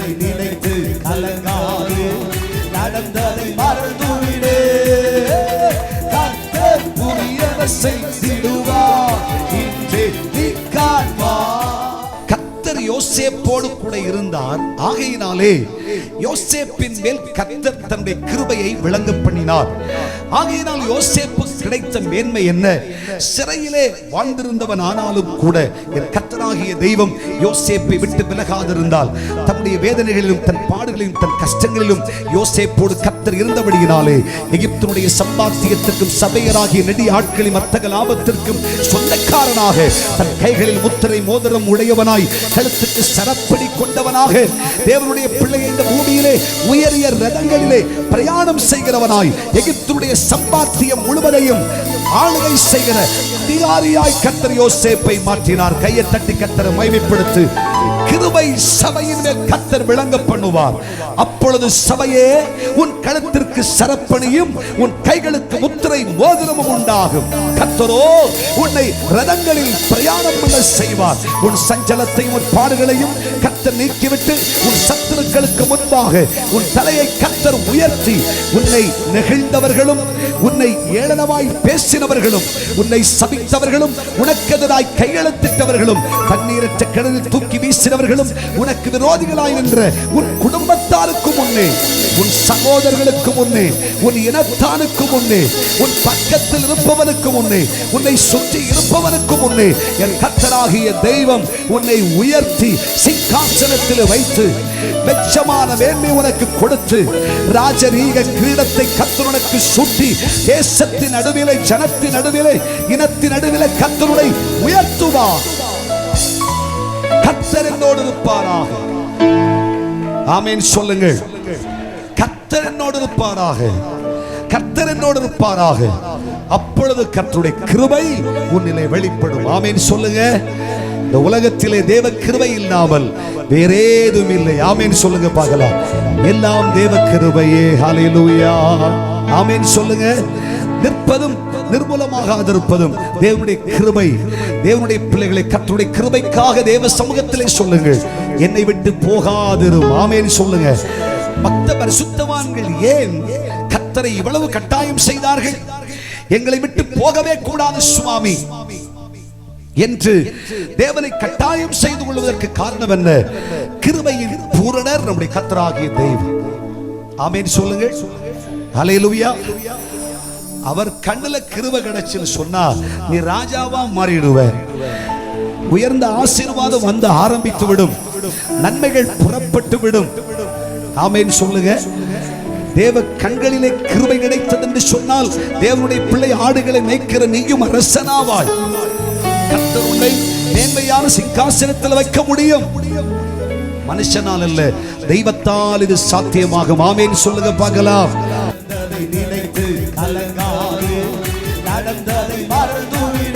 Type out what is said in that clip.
நடந்ததை நினைத்து கலங்காதே, நடந்ததை மறந்துவிடு. கர்த்தர் புதியதை செய்திடுவார், இன்றே நீ காண்பாய். கர்த்தர் யோசேப்போடு கூட இருந்தார். ஆகையினாலே யோசேப்பின் மேல் கர்த்தர் தன்னுடைய கிருபையை விளங்க பண்ணினார். ஆகையினால் யோசேப்பு கிடைத்த மேன்மை என்ன? சிறையிலே வாழ்ந்திருந்தவன் ஆனாலும் கூட என் கர்த்தராகிய தெய்வம் யோசேப்பை விட்டு விலகாதிருந்தால், தன்னுடைய வேதனைகளிலும் தன் பாடுகளிலும் தன் கஷ்டங்களிலும் யோசேப்போடு கர்த்தர் இருந்தபடியினாலே எகிப்தினுடைய சம்பாத்தியத்திற்கும் சபையராகிய நெடிய ஆட்களின் வர்த்தக லாபத்திற்கும் சொந்தக்காரனாக, தன் கைகளில் முத்திரை மோதிரம் உடையவனாய், கழுத்துக்கு சரப்படி கொண்டவனாக, தேவனுடைய பிள்ளையை இந்த பூமியிலே உயரிய ரதங்களிலே பிரயாணம் செய்கிறவனாய், எகிப்தினுடைய சம்பாத்தியம் முழுவதையும் ஆளுகை செய்கிற அதிகாரியாய் கர்த்தர் யோசேப்பை மாற்றினார். கையை தட்டி கர்த்தரை மகிமைப்படுத்து. கிருபை சபையின் மேல் கர்த்தர் விளங்க பண்ணுவார். அப்பொழுது சபையே, உன் கழுத்திற்கு சரப்பணியும் உன் கைகளுக்கு முத்திரை மோதிரமும் உண்டாகும். கர்த்தரோ உன்னை ரதங்களில் பிரயாணம் பண்ண செய்வார். உன் சஞ்சலத்தையும் உன் பாடுகளையும் கர்த்தர் நீக்கிவிட்டு உன் சத்துருக்களுக்கு முன்பாக உன் தலையை கர்த்தர் உயர்த்தி, உன்னை நெகிழ்ந்தவர்களும் உன்னை ஏளனமாய் பேசினவர்களும் உன்னை சபித்தவர்களும் உனக்கெதிராய் கையெழுத்திட்டவர்களும் தண்ணீரற்ற கிணறில் தூக்கி வீசினவர்களும் உனக்கு விரோதிகளாய் நின்ற உன் குடும்பத்தாருக்கு முன்னே, உன் சகோதரர்களுக்கு முன்னே, உன் இனத்தானுக்கு முன்னே, உன் பக்கத்தில் இருப்பவனுக்கு முன்னே, உன்னை சுற்றி இருப்பவனுக்கு முன்னே என் கர்த்தராகிய தெய்வம் உன்னை உயர்த்தி சிங்காசனத்தில் வைத்து வெச்சமான மேன்மை உனக்கு கொடுத்து ராஜரீக கிரீடத்தை கர்த்தர் உனக்கு சூட்டி தேசத்தின் நடுவிலே, ஜனத்தின் நடுவிலே, இனத்தின் நடுவிலே கர்த்தரை உயர்த்துவார். கர்த்தர் என்னோடு இருப்பாராக. ஆமென் சொல்லுங்கள். கர்த்தர் என்னோடு இருப்பாராக. கர்த்தர் என்னோடு இருப்பாராக. அப்பொழுது கர்த்தருடைய கிருபை உன்னிலே வெளிப்படும். ஆமென் சொல்லுங்க. இந்த உலகத்திலே தேவ கிருபை இல்லாமல் வேறேதும் இல்லை. ஆமென் சொல்லுங்க பார்க்கலாம். எல்லாம் தேவ கிருபையே. ஹல்லேலூயா. ஆமென் சொல்லுங்க. நிற்பதும் நிர்மூலமாகாதிருப்பதும் தேவனுடைய கிருபை. தேவனுடைய பிள்ளைகளை கர்த்தருடைய கிருபைக்காக தேவ சமூகத்திலே சொல்லுங்கள், என்னை விட்டு போகாதிரும். ஆமென் சொல்லுங்க. பக்த பரிசுத்தவான்கள் ஏன் கர்த்தரை இவ்வளவு கட்டாயம் செய்தார்கள்? எங்களை விட்டு போகவே கூடாது சுவாமி என்று தேவனை கட்டாயம் செய்து கொள்வதற்கு காரணம் என்ன? கிருபையின் பூரணர் நம்முடைய கர்த்தராகிய தெய்வம். ஆமென் சொல்லுங்கள். ஹல்லேலூயா. அவர் கண்ணுல கிருபை கிடைச்சுன்னு சொன்னா நீ ராஜாவா மாறிடுவ. உயர்ந்த ஆசீர்வாதம் வந்து ஆரம்பித்து விடும். நன்மைகள் புறப்பட்டு விடும். ஆமென் சொல்லுங்க. தேவ கண்களிலே கிருபை கிடைத்தது என்று சொன்னால் தேவனுடைய பிள்ளை ஆடுகளை மேய்க்கிற நீயும் அரசனாவாய். கர்த்தர் உன்னை மேன்மையான சிங்காசனத்தில் வைக்க முடியும். மனுஷனால் அல்ல, தெய்வத்தால் இது சாத்தியமாகும். ஆமென் சொல்லுங்க பார்க்கலாம். நினைத்து கலங்காதே, நடந்ததை மறந்துவிடு.